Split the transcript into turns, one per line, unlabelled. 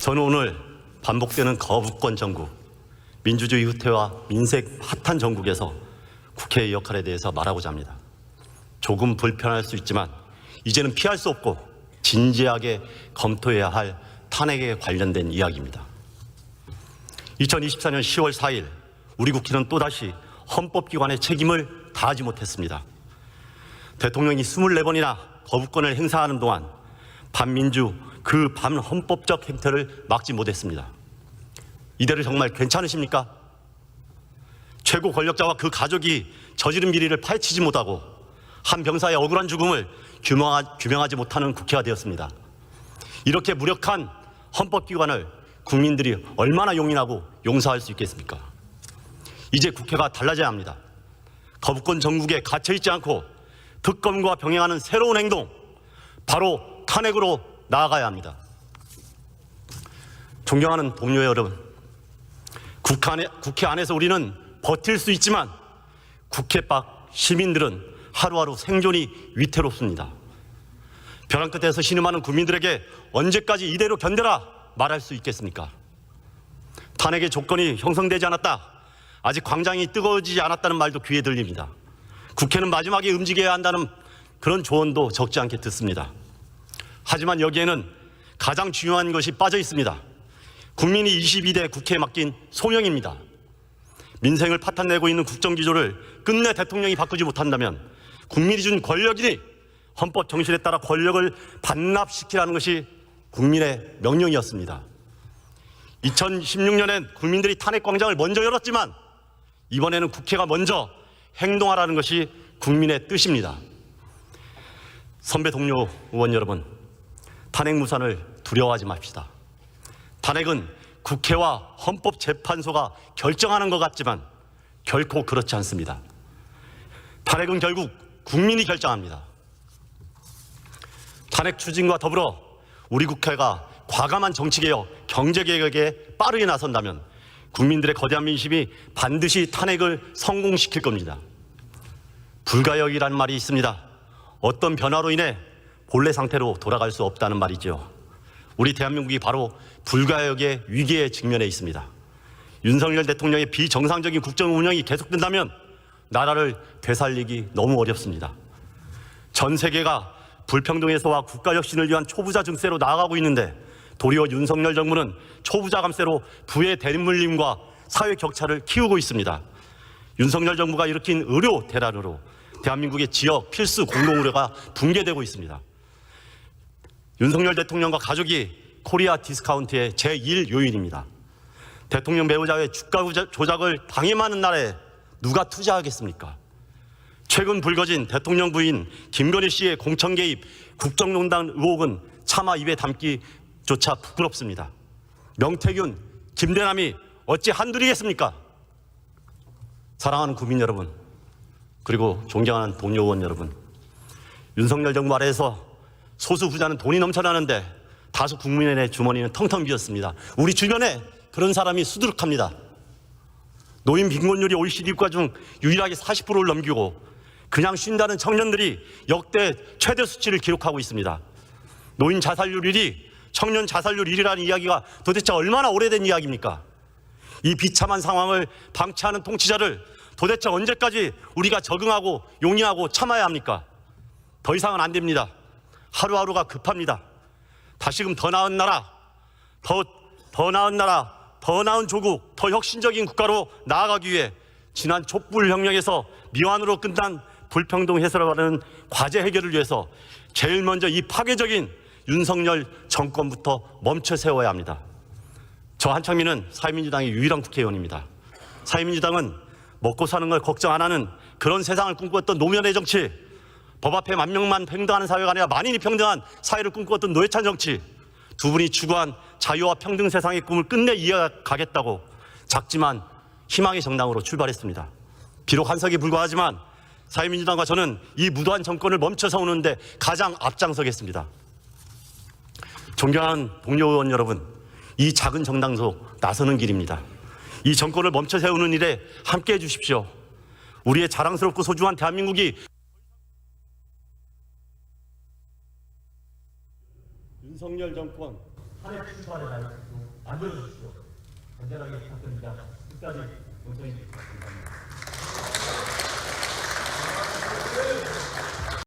저는 오늘 반복되는 거부권 정국, 민주주의 후퇴와 민생 핫한 정국에서 국회의 역할에 대해서 말하고자 합니다. 조금 불편할 수 있지만 이제는 피할 수 없고 진지하게 검토해야 할 탄핵에 관련된 이야기입니다. 2024년 10월 4일 우리 국회는 또다시 헌법기관의 책임을 다하지 못했습니다. 대통령이 24번이나 거부권을 행사하는 동안 반민주 그 반헌법적 행태를 막지 못했습니다. 이대로 정말 괜찮으십니까? 최고 권력자와 그 가족이 저지른 비리를 파헤치지 못하고 한 병사의 억울한 죽음을 규명하지 못하는 국회가 되었습니다. 이렇게 무력한 헌법기관을 국민들이 얼마나 용인하고 용서할 수 있겠습니까? 이제 국회가 달라져야 합니다. 거부권 정국에 갇혀있지 않고 특검과 병행하는 새로운 행동, 바로 탄핵으로 나아가야 합니다. 존경하는 동료 여러분, 국회 안에서 우리는 버틸 수 있지만 국회 밖 시민들은 하루하루 생존이 위태롭습니다. 벼랑 끝에서 신음하는 국민들에게 언제까지 이대로 견뎌라 말할 수 있겠습니까? 탄핵의 조건이 형성되지 않았다, 아직 광장이 뜨거워지지 않았다는 말도 귀에 들립니다. 국회는 마지막에 움직여야 한다는 그런 조언도 적지 않게 듣습니다. 하지만 여기에는 가장 중요한 것이 빠져 있습니다. 국민이 22대 국회에 맡긴 소명입니다. 민생을 파탄내고 있는 국정기조를 끝내 대통령이 바꾸지 못한다면 국민이 준 권력이니 헌법 정신에 따라 권력을 반납시키라는 것이 국민의 명령이었습니다. 2016년엔 국민들이 탄핵광장을 먼저 열었지만 이번에는 국회가 먼저 행동하라는 것이 국민의 뜻입니다. 선배 동료 의원 여러분, 탄핵 무산을 두려워하지 맙시다. 탄핵은 국회와 헌법재판소가 결정하는 것 같지만 결코 그렇지 않습니다. 탄핵은 결국 국민이 결정합니다. 탄핵 추진과 더불어 우리 국회가 과감한 정치개혁, 경제개혁에 빠르게 나선다면 국민들의 거대한 민심이 반드시 탄핵을 성공시킬 겁니다. 불가역이라는 말이 있습니다. 어떤 변화로 인해 본래 상태로 돌아갈 수 없다는 말이죠. 우리 대한민국이 바로 불가역의 위기에 직면해 있습니다. 윤석열 대통령의 비정상적인 국정 운영이 계속된다면 나라를 되살리기 너무 어렵습니다. 전 세계가 불평등에서와 국가혁신을 위한 초부자 증세로 나아가고 있는데 도리어 윤석열 정부는 초부자 감세로 부의 대물림과 사회 격차를 키우고 있습니다. 윤석열 정부가 일으킨 의료 대란으로 대한민국의 지역 필수 공공의료가 붕괴되고 있습니다. 윤석열 대통령과 가족이 코리아 디스카운트의 제1 요인입니다. 대통령 배우자의 주가 조작을 당임하는 나라에 누가 투자하겠습니까? 최근 불거진 대통령 부인 김건희 씨의 공천 개입 국정농단 의혹은 차마 입에 담기조차 부끄럽습니다. 명태균, 김대남이 어찌 한둘이겠습니까? 사랑하는 국민 여러분, 그리고 존경하는 동료 의원 여러분, 윤석열 정부 아래에서 소수 부자는 돈이 넘쳐나는데 다수 국민의 주머니는 텅텅 비었습니다. 우리 주변에 그런 사람이 수두룩합니다. 노인 빈곤율이 OECD 국가 중 유일하게 40%를 넘기고 그냥 쉰다는 청년들이 역대 최대 수치를 기록하고 있습니다. 노인 자살률 1위, 청년 자살률 1위라는 이야기가 도대체 얼마나 오래된 이야기입니까? 이 비참한 상황을 방치하는 통치자를 도대체 언제까지 우리가 적응하고 용인하고 참아야 합니까? 더 이상은 안 됩니다. 하루하루가 급합니다. 다시금 더 나은 나라, 더 나은 나라, 더 나은 조국, 더 혁신적인 국가로 나아가기 위해 지난 촛불혁명에서 미완으로 끝난 불평등 해소라는 과제 해결을 위해서 제일 먼저 이 파괴적인 윤석열 정권부터 멈춰 세워야 합니다. 저 한창민은 사회민주당의 유일한 국회의원입니다. 사회민주당은 먹고 사는 걸 걱정 안 하는 그런 세상을 꿈꾸었던 노무현의 정치, 법 앞에 만명만 평등하는 사회가 아니라 만인이 평등한 사회를 꿈꾸었던 노회찬 정치, 두 분이 추구한 자유와 평등 세상의 꿈을 끝내 이어가겠다고 작지만 희망의 정당으로 출발했습니다. 비록 한석에 불과하지만 사회민주당과 저는 이 무도한 정권을 멈춰 세우는데 가장 앞장서겠습니다. 존경하는 동료 의원 여러분, 이 작은 정당도 나서는 길입니다. 이 정권을 멈춰 세우는 일에 함께해 주십시오. 우리의 자랑스럽고 소중한 대한민국이 윤석열 정권 탄핵 출발에
만들어 주십시오. 간절하게 부탁드립니다. 끝까지 용서해 주시기 바랍니다.